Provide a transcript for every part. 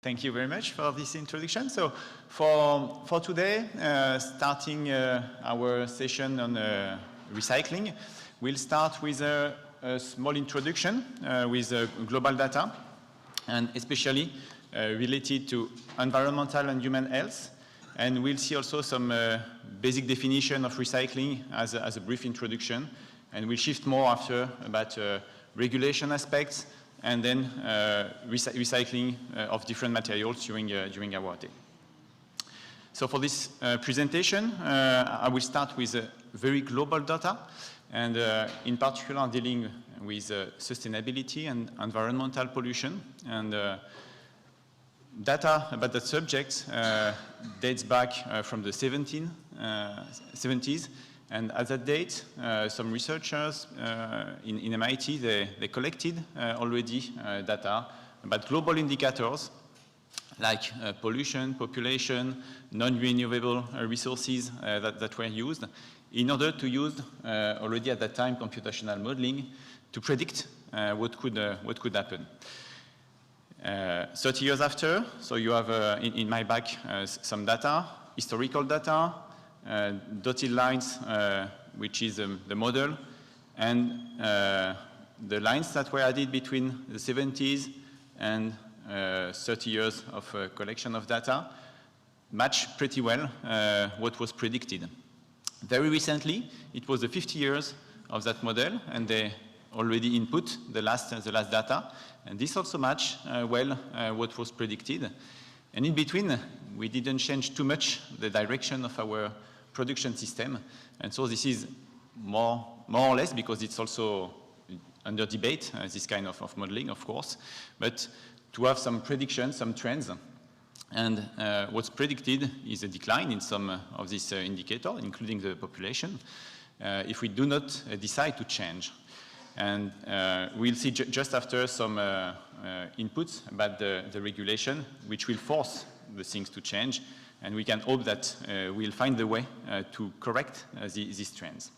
Thank you very much for this introduction. So for today, starting our session on recycling, we'll start with a small introduction with global data, and especially related to environmental and human health. And we'll see also some basic definition of recycling as a brief introduction. And we'll shift more after about regulation aspects, and then recycling of different materials during our day. So for this presentation, I will start with very global data, and in particular dealing with sustainability and environmental pollution. And data about that subject dates back from the 70s. And at that date, some researchers in MIT, they collected already data about global indicators like pollution, population, non-renewable resources that were used in order to use already at that time computational modeling to predict what could happen. 30 years after, so you have in my back some data, historical data, dotted lines, which is the model, and the lines that were added between the 70s and 30 years of collection of data match pretty well what was predicted. Very recently, it was the 50 years of that model, and they already input the last data, and this also match well what was predicted. And in between, we didn't change too much the direction of our production system, and so this is more or less, because it's also under debate, this kind of modeling, of course, but to have some predictions, some trends. And what's predicted is a decline in some of these indicators, including the population, if we do not decide to change. And we'll see just after some inputs about the regulation, which will force the things to change. And we can hope that we'll find the way to correct these trends.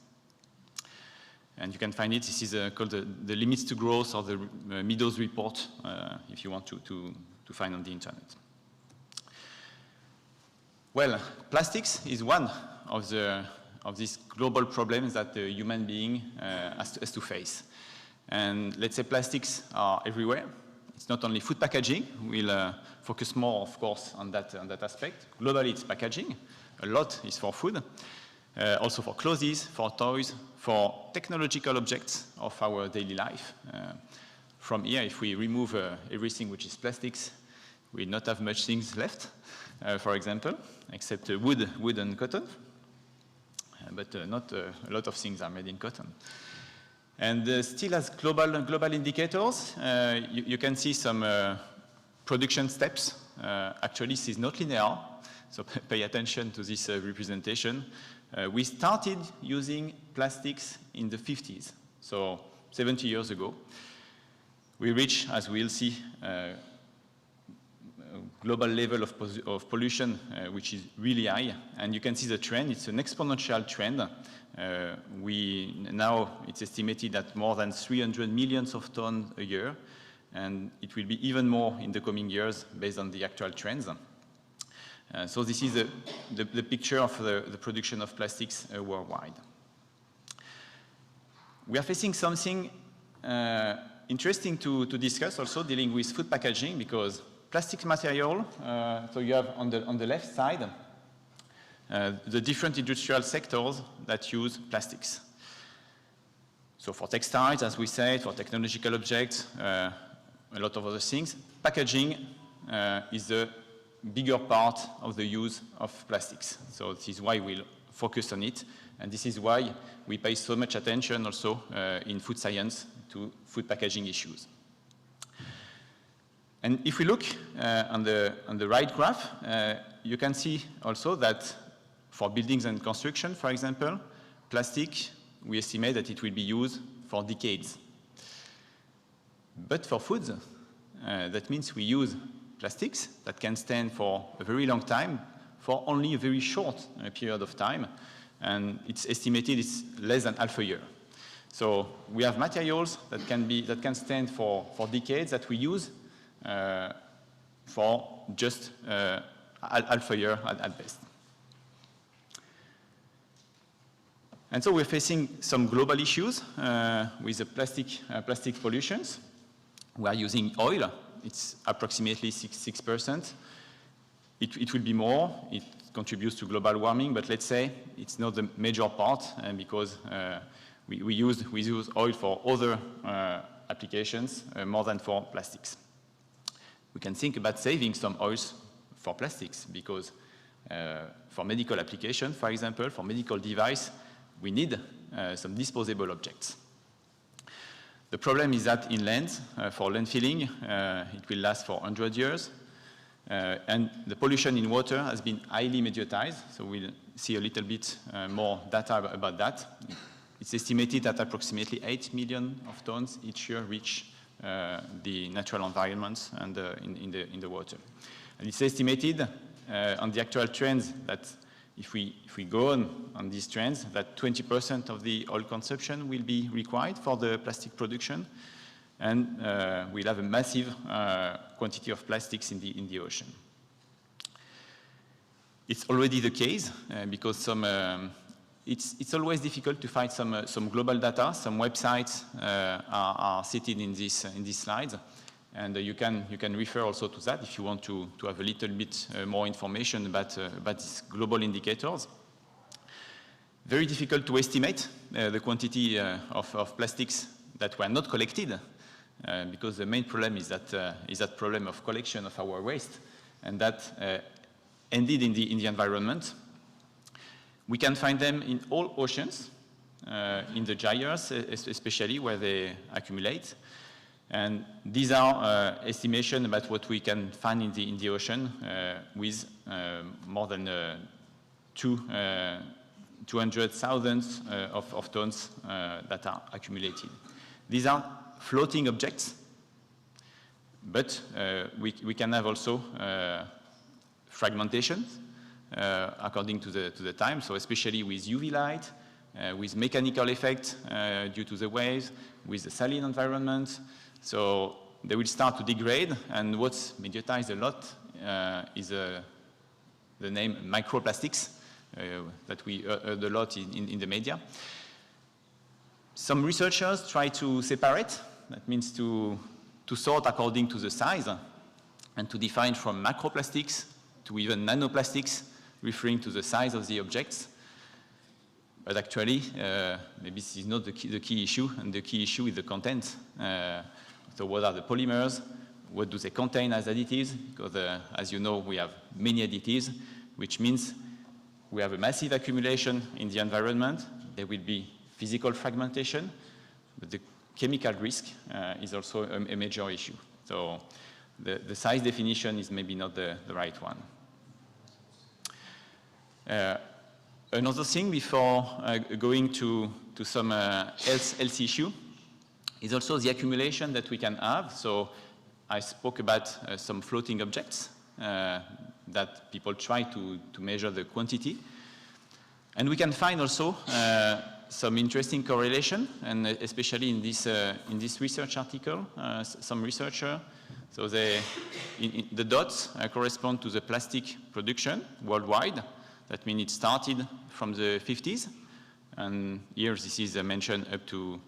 And you can find it. This is called the limits to growth, or the Meadows report, if you want to find on the internet. Well, plastics is one of these global problems that the human being has to face. And let's say plastics are everywhere. It's not only food packaging. We'll focus more, of course, on that aspect. Globally, it's packaging. A lot is for food. Also for clothes, for toys, for technological objects of our daily life. From here, if we remove everything which is plastics, we'll not have much things left, for example, except wood and cotton. But not a lot of things are made in cotton. And still as global indicators, you can see some production steps. Actually, this is not linear, so pay attention to this representation. We started using plastics in the 50s, so 70 years ago. We reached, as we'll see, a global level of pollution, which is really high. And you can see the trend. It's an exponential trend. Now it's estimated at more than 300 million of tons a year, and it will be even more in the coming years based on the actual trends. So this is the picture of the production of plastics worldwide. We are facing something interesting to discuss also, dealing with food packaging, because plastic material, so you have on the left side the different industrial sectors that use plastics. So for textiles, as we said, for technological objects, a lot of other things, packaging is the bigger part of the use of plastics. So this is why we'll focus on it, and this is why we pay so much attention also in food science to food packaging issues. And if we look on the right graph, you can see also that for buildings and construction, for example, plastic, we estimate that it will be used for decades. But for foods, that means we use plastics that can stand for a very long time for only a very short period of time, and it's estimated it's less than half a year. So we have materials that can stand for decades that we use for just half a year at best. And so we're facing some global issues with the plastic pollutions. We are using oil. It's approximately 6%. It will be more. It contributes to global warming, but let's say it's not the major part because we use oil for other applications more than for plastics. We can think about saving some oils for plastics because for medical application, for example, for medical device, we need some disposable objects. The problem is that in land, for landfilling, it will last for 100 years. And the pollution in water has been highly mediatized, so we'll see a little bit more data about that. It's estimated that approximately 8 million of tons each year reach the natural environment and in the water. And it's estimated on the actual trends that if we go on these trends, that 20% of the oil consumption will be required for the plastic production, and we'll have a massive quantity of plastics in the ocean. It's already the case because it's always difficult to find some global data. Some websites are cited in these slides, and you can refer also to that if you want to have a little bit more information about these global indicators. Very difficult to estimate the quantity of plastics that were not collected, because the main problem is that problem of collection of our waste, and that ended in the environment. We can find them in all oceans, in the gyres especially, where they accumulate. And these are estimations about what we can find in the ocean with more than 200,000 of tons that are accumulated. These are floating objects, but we can have also fragmentation according to the time, so especially with UV light, with mechanical effect due to the waves, with the saline environment. So they will start to degrade, and what's mediatized a lot is the name microplastics that we heard a lot in the media. Some researchers try to separate, that means to sort according to the size, and to define from macroplastics to even nanoplastics, referring to the size of the objects. But actually, maybe this is not the key issue, and the key issue is the content. So what are the polymers? What do they contain as additives? Because as you know, we have many additives, which means we have a massive accumulation in the environment. There will be physical fragmentation, but the chemical risk is also a major issue. So the size definition is maybe not the right one. Another thing before going to some health issue is also the accumulation that we can have. So I spoke about some floating objects that people try to measure the quantity. And we can find also some interesting correlation, and especially in this research article, some researcher, so the dots correspond to the plastic production worldwide. That means it started from the 50s, and here this is mentioned up to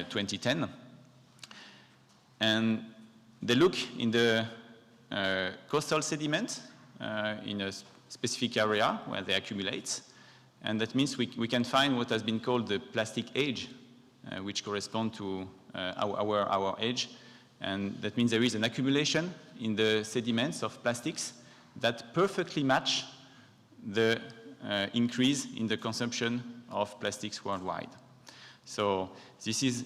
2010. And they look in the coastal sediment in a specific area where they accumulate, and that means we can find what has been called the plastic age, which correspond to our age, and that means there is an accumulation in the sediments of plastics that perfectly match the increase in the consumption of plastics worldwide. So this is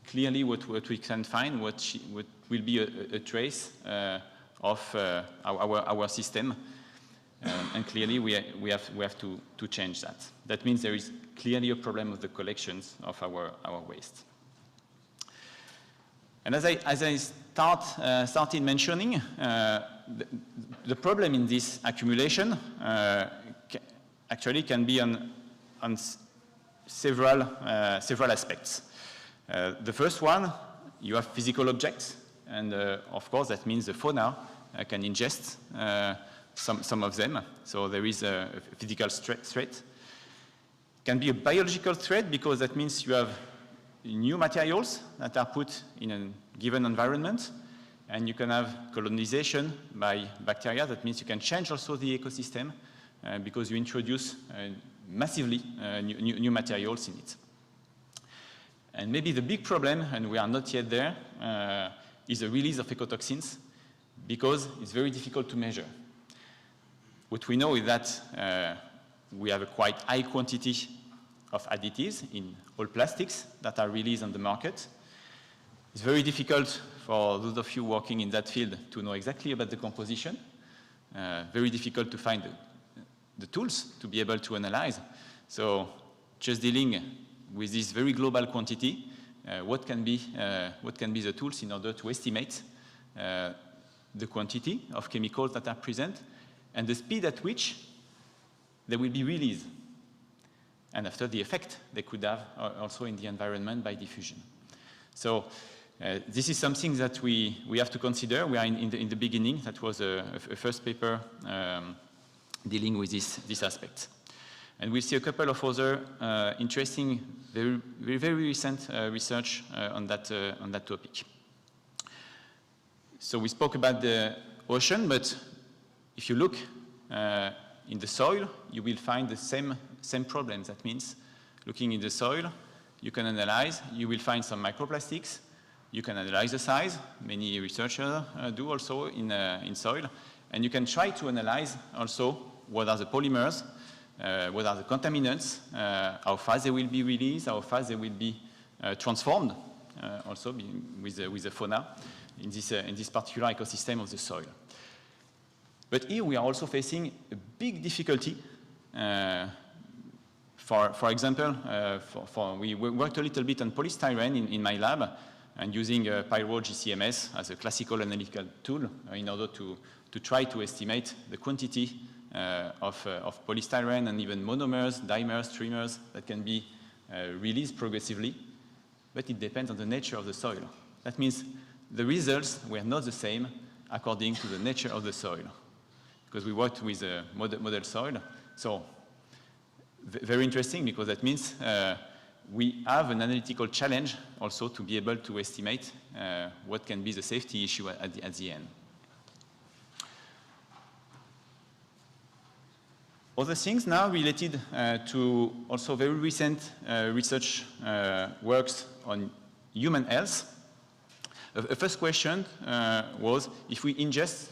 clearly what we can find, what will be a trace of our system, and clearly we have to change that. That means there is clearly a problem of the collections of our waste. And as I started mentioning, the problem in this accumulation actually can be on several aspects. The first one, you have physical objects and of course that means the fauna can ingest some of them. So there is a physical threat. Can be a biological threat because that means you have new materials that are put in a given environment, and you can have colonization by bacteria. That means you can change also the ecosystem because you introduce massively new materials in it. And maybe the big problem, and we are not yet there, is the release of ecotoxins because it's very difficult to measure. What we know is that we have a quite high quantity of additives in all plastics that are released on the market. It's very difficult for those of you working in that field to know exactly about the composition. Very difficult to find the tools to be able to analyze. So just dealing with this very global quantity, what can be the tools in order to estimate the quantity of chemicals that are present and the speed at which they will be released, and after the effect they could have also in the environment by diffusion. So this is something that we have to consider. We are in the beginning. That was a first paper dealing with this aspect. And we'll see a couple of other interesting, very recent research on that topic. So we spoke about the ocean, but if you look in the soil, you will find the same problems. That means looking in the soil, you can analyze, you will find some microplastics. You can analyze the size. Many researchers do also in soil. And you can try to analyze also what are the polymers, what are the contaminants, how fast they will be released, how fast they will be transformed, also with the fauna in this particular ecosystem of the soil. But here we are also facing a big difficulty. For example, we worked a little bit on polystyrene in my lab, and using Pyro-GCMS as a classical analytical tool in order to try to estimate the quantity of polystyrene and even monomers, dimers, trimers that can be released progressively, but it depends on the nature of the soil. That means the results were not the same according to the nature of the soil, because we worked with a model soil. So very interesting, because that means we have an analytical challenge also to be able to estimate what can be the safety issue at the end. Other things now related to also very recent research works on human health. The first question was if we ingest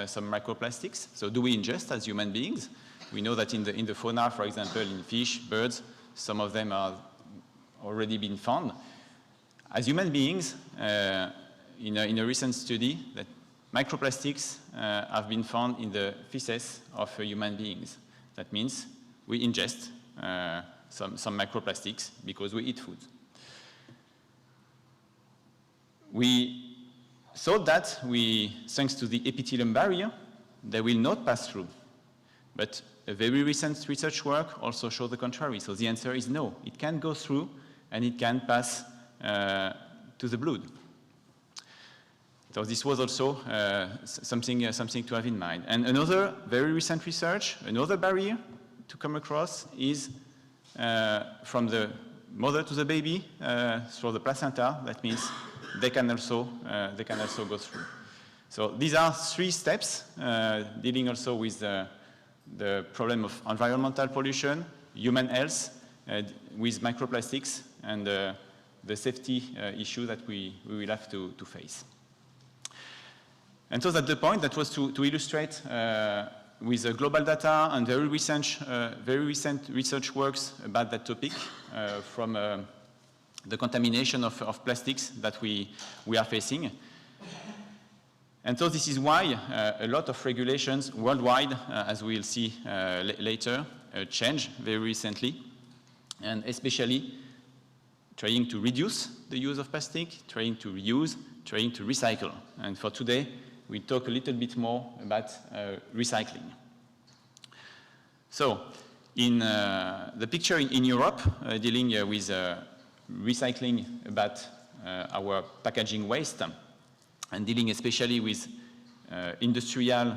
some microplastics. So do we ingest as human beings? We know that in the fauna, for example, in fish, birds, some of them are already been found. As human beings, in a recent study, that microplastics have been found in the feces of human beings. That means we ingest some microplastics because we eat food. We thought that thanks to the epithelium barrier, they will not pass through. But a very recent research work also showed the contrary. So the answer is no. It can go through and it can pass to the blood. So this was also something to have in mind. And another very recent research, another barrier to come across is from the mother to the baby through the placenta. That means they can also go through. So these are 3 steps dealing also with the problem of environmental pollution, human health, with microplastics, and the safety issue that we will have to face. And so at the point, that was to illustrate with global data and very recent research works about that topic from the contamination of plastics that we are facing. And so this is why a lot of regulations worldwide, as we'll see later, changed very recently, and especially trying to reduce the use of plastic, trying to reuse, trying to recycle. And for today, we'll talk a little bit more about recycling. So in the picture in Europe, dealing with recycling about our packaging waste, and dealing especially with industrial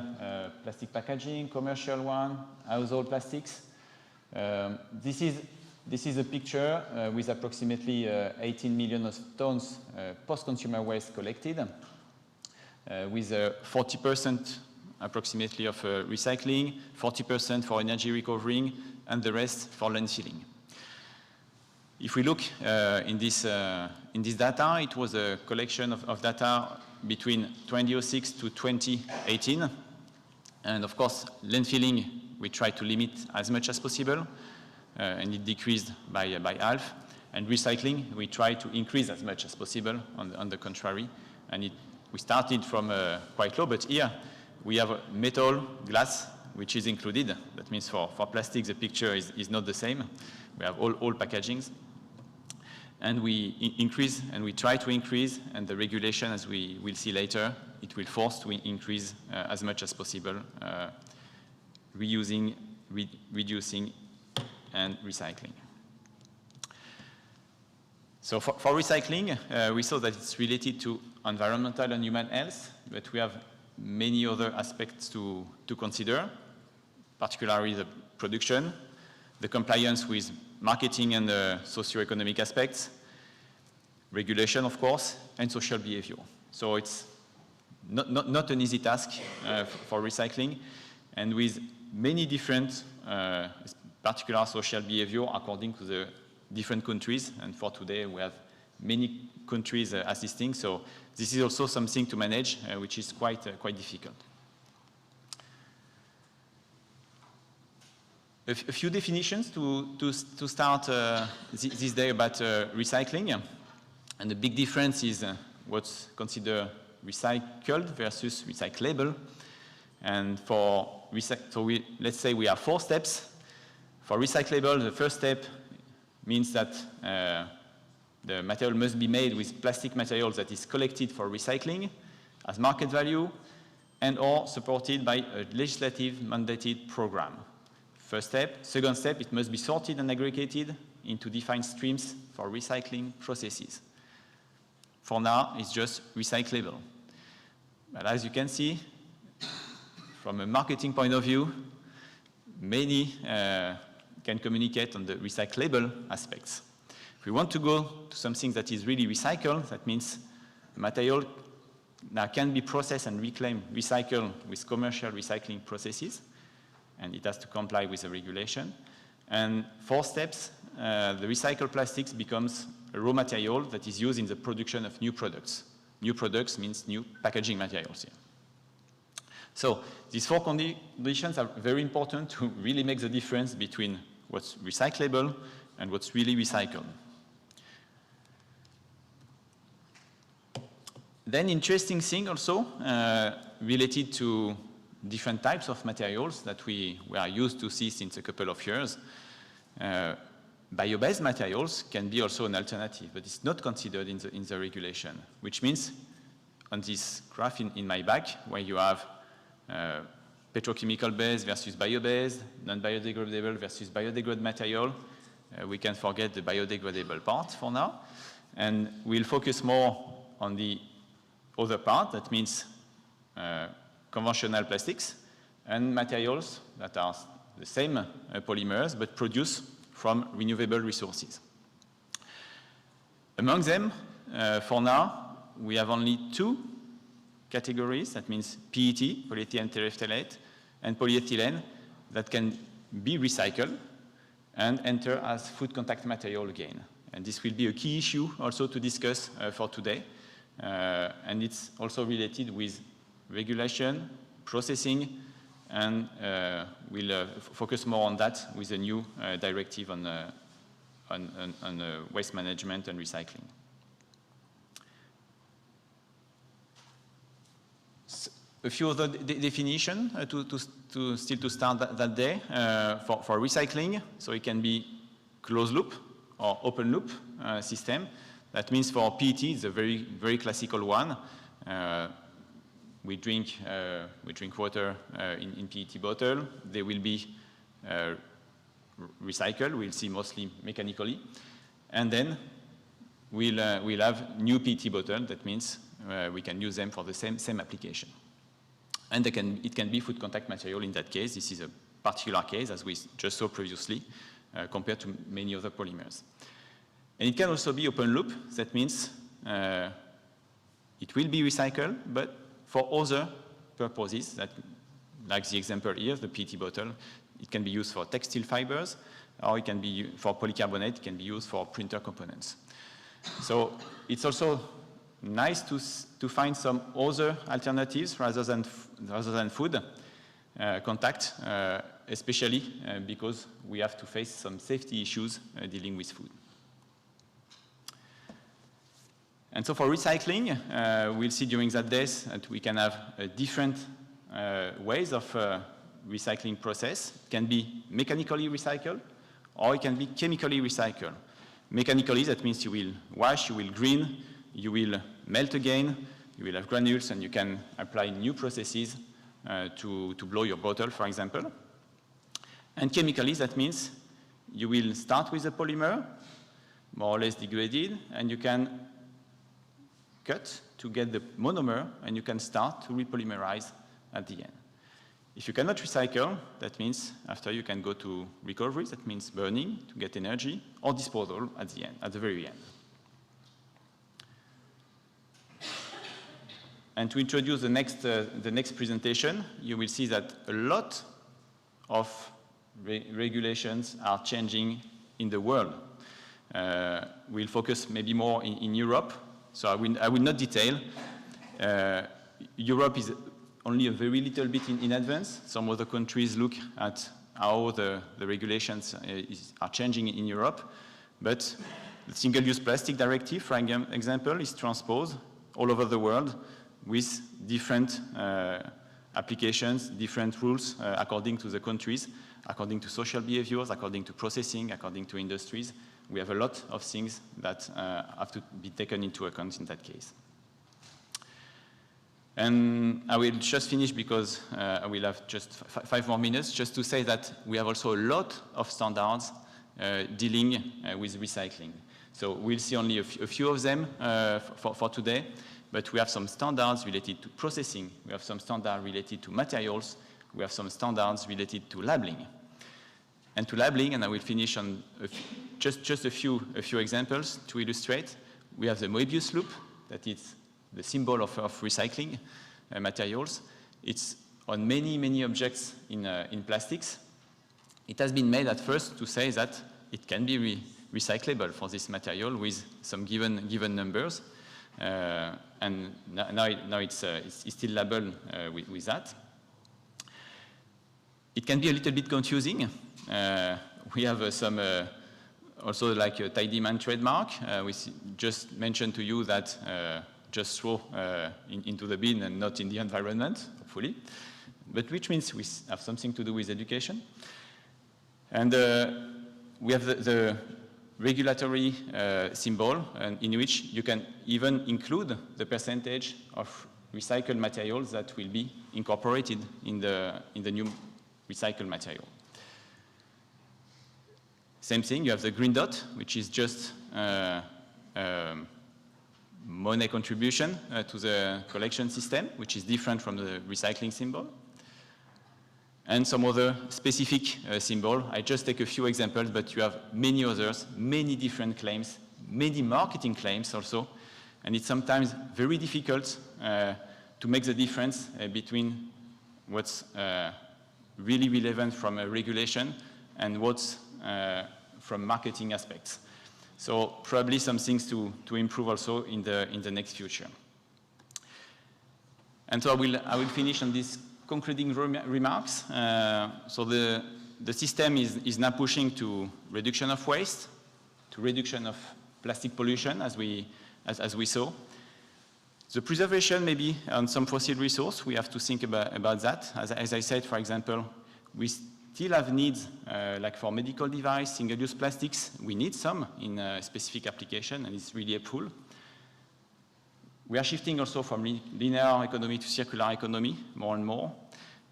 plastic packaging, commercial one, household plastics. This is a picture with approximately 18 million of tons post-consumer waste collected, with 40% approximately of recycling, 40% for energy recovering, and the rest for landfilling. If we look in this data, it was a collection of data between 2006 to 2018. And of course, landfilling, we try to limit as much as possible, and it decreased by half. And recycling, we try to increase as much as possible, on the contrary. And we started from quite low, but here we have metal, glass, which is included. That means for plastic, the picture is not the same. We have all packagings. And we increase, and we try to increase, and the regulation, as we will see later, it will force to increase as much as possible, reusing, reducing, and recycling. So for recycling, we saw that it's related to environmental and human health, but we have many other aspects to consider, particularly the production, the compliance with marketing and socio-economic aspects, regulation, of course, and social behavior. So it's not an easy task for recycling, and with many different particular social behavior according to the different countries. And for today, we have many countries assisting. So this is also something to manage, which is quite difficult. A few definitions to start this day about recycling. And the big difference is what's considered recycled versus recyclable. And let's say we have 4 steps. For recyclable, the first step means that the material must be made with plastic materials that is collected for recycling as market value and or supported by a legislative mandated program. First step. Second step, it must be sorted and aggregated into defined streams for recycling processes. For now, it's just recyclable. But as you can see, from a marketing point of view, many can communicate on the recyclable aspects. If we want to go to something that is really recycled, that means material that can be processed and reclaimed, recycled with commercial recycling processes, and it has to comply with the regulation. And 4 steps, the recycled plastics becomes a raw material that is used in the production of new products. New products means new packaging materials here. So these 4 conditions are very important to really make the difference between what's recyclable and what's really recycled. Then interesting thing also related to different types of materials that we are used to see since a couple of years. Bio-based materials can be also an alternative, but it's not considered in the regulation, which means on this graph in my back, where you have petrochemical-based versus bio-based, non-biodegradable versus biodegradable material, we can forget the biodegradable part for now, and we'll focus more on the other part, that means conventional plastics and materials that are the same polymers but produced from renewable resources. Among them, for now, we have only 2 categories, that means PET, polyethylene terephthalate, and polyethylene that can be recycled and enter as food contact material again. And this will be a key issue also to discuss for today. And it's also related with regulation, processing, and we'll focus more on that with a new directive on waste management and recycling. A few other definitions to start that day for recycling. So it can be closed loop or open loop system. That means for PET, it's a very classical one. We drink water in PET bottle. They will be recycled. We'll see mostly mechanically, and then we'll have new PET bottle. That means we can use them for the same application. And it can be food contact material in that case. This is a particular case, as we just saw previously, compared to many other polymers. And it can also be open loop. That means it will be recycled, but for other purposes, like the example here, the PET bottle. It can be used for textile fibers, or it can be for polycarbonate. It can be used for printer components. So it's also nice to find some other alternatives rather than food contact, especially because we have to face some safety issues dealing with food. And so for recycling, we'll see during that days that we can have different ways of recycling process. It can be mechanically recycled, or it can be chemically recycled. Mechanically, that means you will wash, you will green, you will melt again, you will have granules, and you can apply new processes to blow your bottle, for example. And chemically, that means you will start with a polymer, more or less degraded, and you can cut to get the monomer, and you can start to repolymerize at the end. If you cannot recycle, that means after you can go to recovery, that means burning to get energy, or disposal at the end, at the very end. And to introduce the next presentation, you will see that a lot of regulations are changing in the world. We'll focus maybe more in Europe, so I will not detail. Europe is only a very little bit in advance. Some other countries look at how the regulations are changing in Europe, but the Single-Use Plastic Directive, for example, is transposed all over the world with different applications, different rules according to the countries, according to social behaviors, according to processing, according to industries. We have a lot of things that have to be taken into account in that case. And I will just finish because I will have just 5 more minutes, just to say that we have also a lot of standards dealing with recycling. So we'll see only a few of them for today, but we have some standards related to processing, we have some standards related to materials, we have some standards related to labeling. And to labeling, and I will finish on just a few examples to illustrate. We have the Moebius loop, that is the symbol of recycling materials. It's on many objects in plastics. It has been made at first to say that it can be recyclable for this material with some given numbers, and now it's still labeled with that. It can be a little bit confusing. We have some also like a tidy man trademark. We just mentioned to you that just throw into the bin and not in the environment, hopefully, but which means we have something to do with education. And we have the regulatory symbol, and in which you can even include the percentage of recycled materials that will be incorporated in the new recycled material. Same thing, you have the green dot, which is just money contribution to the collection system, which is different from the recycling symbol. And some other specific symbol. I just take a few examples, but you have many others, many different claims, many marketing claims also. And it's sometimes very difficult to make the difference between what's really relevant from a regulation and what's from marketing aspects. So probably some things to improve also in the next future. And so I will finish on these concluding remarks. So the system is now pushing to reduction of waste, to reduction of plastic pollution, as we saw. The preservation maybe on some fossil resource, we have to think about that. As I said, for example, we still have needs, like for medical device, single-use plastics. We need some in a specific application, and it's really helpful. We are shifting also from linear economy to circular economy more and more.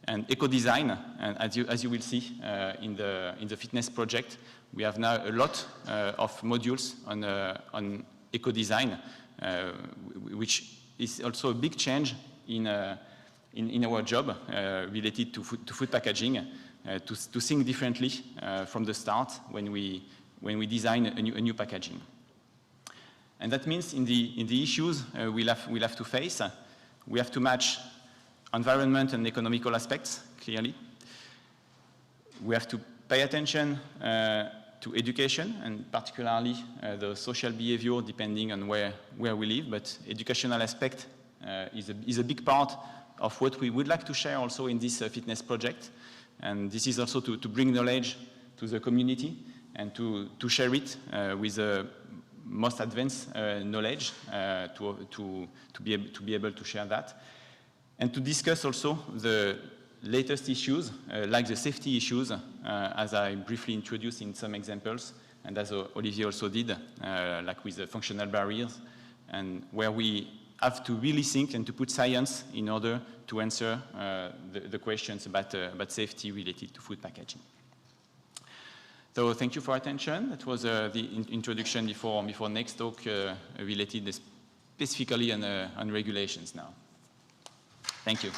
And eco-design, and as you will see in the fitness project, we have now a lot of modules on eco-design, which is also a big change in our job related to food packaging, to think differently from the start when we design a new packaging. And that means in the issues we'll have to face, we have to match environment and economical aspects, clearly. We have to pay attention to education, and particularly the social behavior depending on where we live, but educational aspect is a big part of what we would like to share also in this fitness project. And this is also to bring knowledge to the community and to share it with the most advanced knowledge to be able to share that. And to discuss also the latest issues, like the safety issues, as I briefly introduced in some examples, and as Olivier also did, like with the functional barriers, and where we have to really think and to put science in order to answer the questions about safety related to food packaging. So thank you for attention. That was the introduction before next talk related specifically on regulations now. Thank you.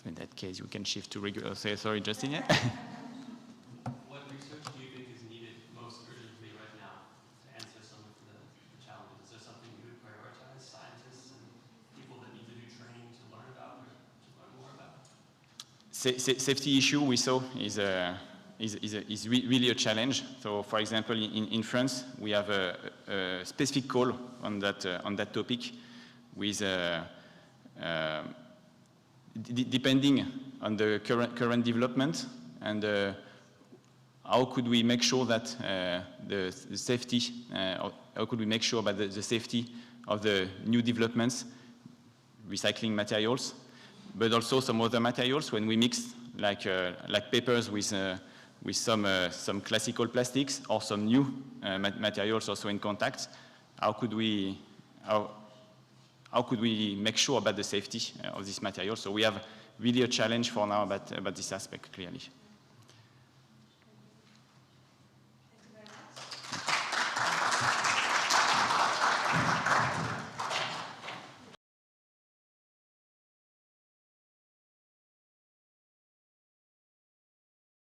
In that case, we can shift to regular. Sorry, Justin. Yeah? What research do you think is needed most urgently right now to answer some of the challenges? Is there something you would prioritize, scientists and people that need to do training to learn about or to learn more about? Safety issue we saw is really a challenge. So, for example, in France, we have a specific call on that topic with. Depending on the current development and how could we make sure that the safety, how could we make sure about the safety of the new developments, recycling materials, but also some other materials when we mix like papers with some classical plastics or some new materials also in contact. How could we make sure about the safety of this material? So we have really a challenge for now about this aspect, clearly.